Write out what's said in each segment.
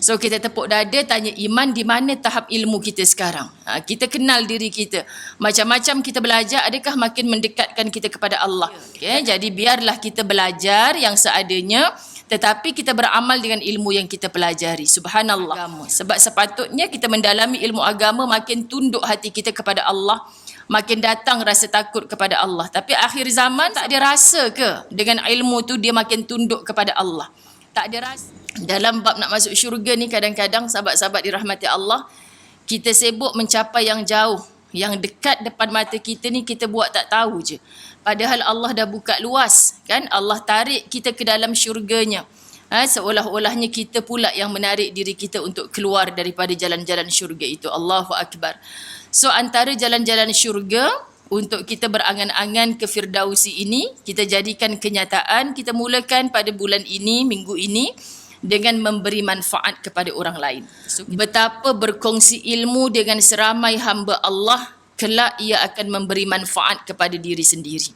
So kita tepuk dada tanya iman di mana tahap ilmu kita sekarang. Kita kenal diri kita. Macam-macam kita belajar, adakah makin mendekatkan kita kepada Allah? Okay? Jadi biarlah kita belajar yang seadanya, tetapi kita beramal dengan ilmu yang kita pelajari. Subhanallah. Sebab sepatutnya kita mendalami ilmu agama, makin tunduk hati kita kepada Allah, makin datang rasa takut kepada Allah. Tapi akhir zaman tak ada rasa ke dengan ilmu tu dia makin tunduk kepada Allah? Tak ada rasa. Dalam bab nak masuk syurga ni, kadang-kadang sahabat-sahabat dirahmati Allah, kita sibuk mencapai yang jauh, yang dekat depan mata kita ni kita buat tak tahu je. Padahal Allah dah buka luas, kan? Allah tarik kita ke dalam syurganya. Seolah-olahnya kita pula yang menarik diri kita untuk keluar daripada jalan-jalan syurga itu. Allahu Akbar. So antara jalan-jalan syurga untuk kita berangan-angan ke Firdausi ini, kita jadikan kenyataan, kita mulakan pada bulan ini, minggu ini, dengan memberi manfaat kepada orang lain. Betapa berkongsi ilmu dengan seramai hamba Allah, kelak ia akan memberi manfaat kepada diri sendiri.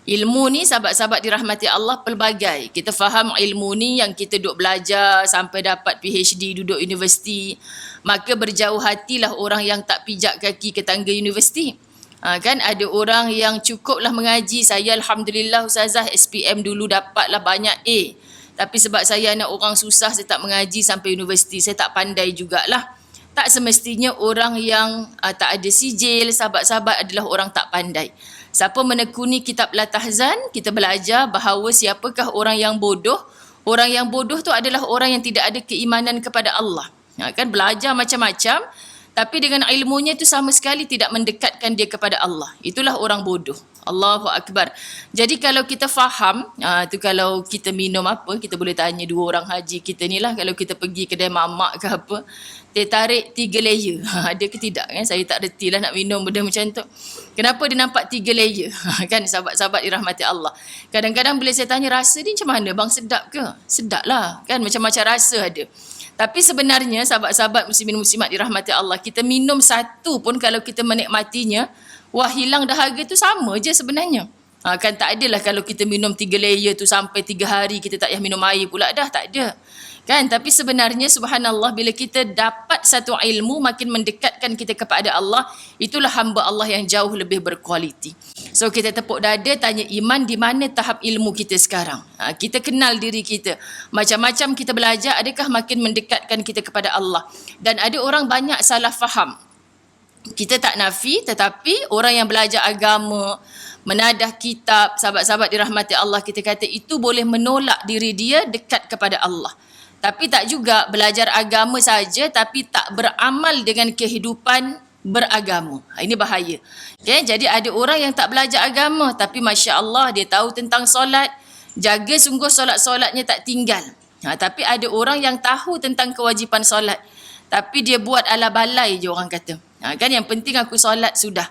Ilmu ni sahabat-sahabat dirahmati Allah pelbagai. Kita faham ilmu ni yang kita duduk belajar sampai dapat PhD, duduk universiti. Maka berjauh hatilah orang yang tak pijak kaki ke tangga universiti. Kan ada orang yang cukuplah mengaji. Saya Alhamdulillah Ustazah SPM dulu dapatlah banyak A. Tapi sebab saya anak orang susah, saya tak mengaji sampai universiti. Saya tak pandai jugalah. Tak semestinya orang yang tak ada sijil, sahabat-sahabat adalah orang tak pandai. Siapa menekuni kitab Latahzan, kita belajar bahawa siapakah orang yang bodoh. Orang yang bodoh tu adalah orang yang tidak ada keimanan kepada Allah. Kan belajar macam-macam, tapi dengan ilmunya tu sama sekali tidak mendekatkan dia kepada Allah. Itulah orang bodoh. Allahu Akbar. Jadi kalau kita faham, tu kalau kita minum apa, kita boleh tanya dua orang haji kita ni lah. Kalau kita pergi kedai mamak ke apa, dia tarik 3 layer. Ada ke tidak kan? Saya tak reti lah nak minum benda macam tu. Kenapa dia nampak 3 layer? Kan sahabat-sahabat dirahmati Allah. Kadang-kadang bila saya tanya rasa ni macam mana? Bang sedap ke? Sedap lah. Kan macam-macam rasa ada. Tapi sebenarnya sahabat-sahabat muslimin muslimat dirahmati Allah, kita minum satu pun kalau kita menikmatinya, wah hilang dahaga tu sama je sebenarnya. Kan tak adalah kalau kita minum 3 layer tu sampai 3 hari kita tak payah minum air pula dah, tak ada. Kan tapi sebenarnya subhanallah bila kita dapat satu ilmu makin mendekatkan kita kepada Allah, itulah hamba Allah yang jauh lebih berkualiti. So kita tepuk dada tanya iman di mana tahap ilmu kita sekarang. Kita kenal diri kita. Macam-macam kita belajar, adakah makin mendekatkan kita kepada Allah? Dan ada orang banyak salah faham. Kita tak nafi, tetapi orang yang belajar agama, menadah kitab, sahabat-sahabat dirahmati Allah, kita kata itu boleh menolak diri dia dekat kepada Allah. Tapi tak juga belajar agama saja tapi tak beramal dengan kehidupan beragama. Ini bahaya. Okay? Jadi ada orang yang tak belajar agama tapi Masya Allah dia tahu tentang solat, jaga sungguh solat-solatnya tak tinggal. Tapi ada orang yang tahu tentang kewajipan solat tapi dia buat ala balai je orang kata. Kan yang penting aku solat sudah.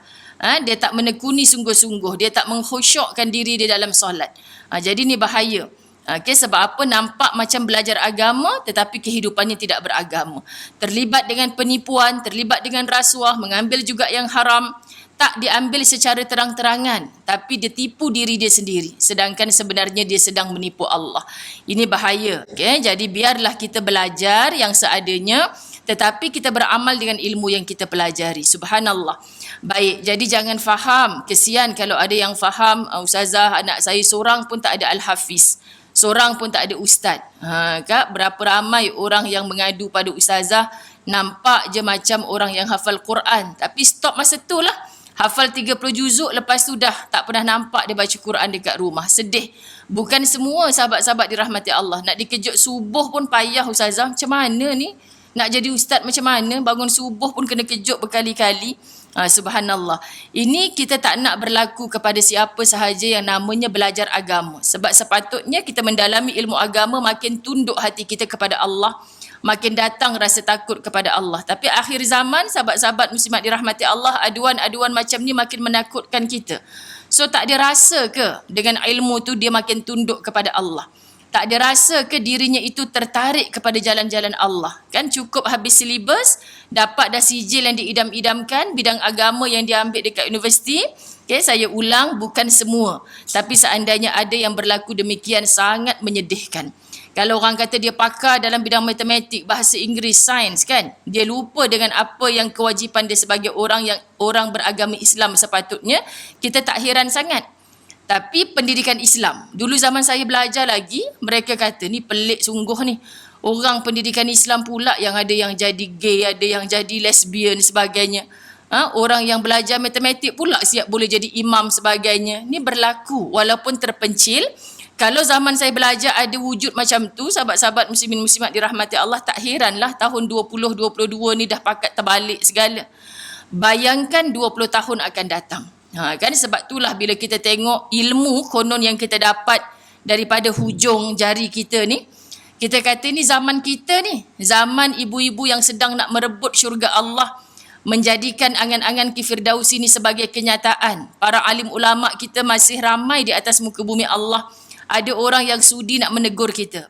Dia tak menekuni sungguh-sungguh, dia tak mengkhusyukkan diri dia dalam solat. Jadi ni bahaya. Okay, sebab apa? Nampak macam belajar agama tetapi kehidupannya tidak beragama. Terlibat dengan penipuan, terlibat dengan rasuah, mengambil juga yang haram. Tak diambil secara terang-terangan tapi dia tipu diri dia sendiri. Sedangkan sebenarnya dia sedang menipu Allah. Ini bahaya. Okay, jadi biarlah kita belajar yang seadanya tetapi kita beramal dengan ilmu yang kita pelajari. Subhanallah. Baik, jadi jangan faham. Kesian kalau ada yang faham, Ustazah anak saya seorang pun tak ada Al-Hafiz. Seorang pun tak ada ustaz. Kak, berapa ramai orang yang mengadu pada ustazah, nampak je macam orang yang hafal Quran. Tapi stop masa tu lah. Hafal 30 juzuk lepas tu dah tak pernah nampak dia baca Quran dekat rumah. Sedih. Bukan semua sahabat-sahabat dirahmati Allah. Nak dikejut subuh pun payah ustazah. Macam mana ni? Nak jadi ustaz macam mana? Bangun subuh pun kena kejut berkali-kali. Subhanallah. Ini kita tak nak berlaku kepada siapa sahaja yang namanya belajar agama. Sebab sepatutnya kita mendalami ilmu agama, makin tunduk hati kita kepada Allah, makin datang rasa takut kepada Allah. Tapi akhir zaman sahabat-sahabat muslimat dirahmati Allah, aduan-aduan macam ni makin menakutkan kita. So tak ada rasa ke dengan ilmu tu dia makin tunduk kepada Allah? Tak ada rasa ke dirinya itu tertarik kepada jalan-jalan Allah? Kan cukup habis silibus, dapat dah sijil yang diidam-idamkan, bidang agama yang diambil dekat universiti. Okay, saya ulang, bukan semua. Tapi seandainya ada yang berlaku demikian, sangat menyedihkan. Kalau orang kata dia pakar dalam bidang matematik, bahasa Inggeris, sains kan, dia lupa dengan apa yang kewajipan dia sebagai orang beragama Islam sepatutnya, kita tak heran sangat. Tapi pendidikan Islam, dulu zaman saya belajar lagi, mereka kata ni pelik sungguh ni. Orang pendidikan Islam pula yang ada yang jadi gay, ada yang jadi lesbian sebagainya. Orang yang belajar matematik pula siap boleh jadi imam sebagainya. Ni berlaku walaupun terpencil. Kalau zaman saya belajar ada wujud macam tu, sahabat-sahabat muslimin muslimat dirahmati Allah, tak heranlah tahun 2022 ni dah pakat terbalik segala. Bayangkan 20 tahun akan datang. Kan sebab itulah bila kita tengok ilmu konon yang kita dapat daripada hujung jari kita ni, kita kata ni zaman kita ni, zaman ibu-ibu yang sedang nak merebut syurga Allah, menjadikan angan-angan Firdausi ni sebagai kenyataan. Para alim ulama kita masih ramai di atas muka bumi Allah. Ada orang yang sudi nak menegur kita.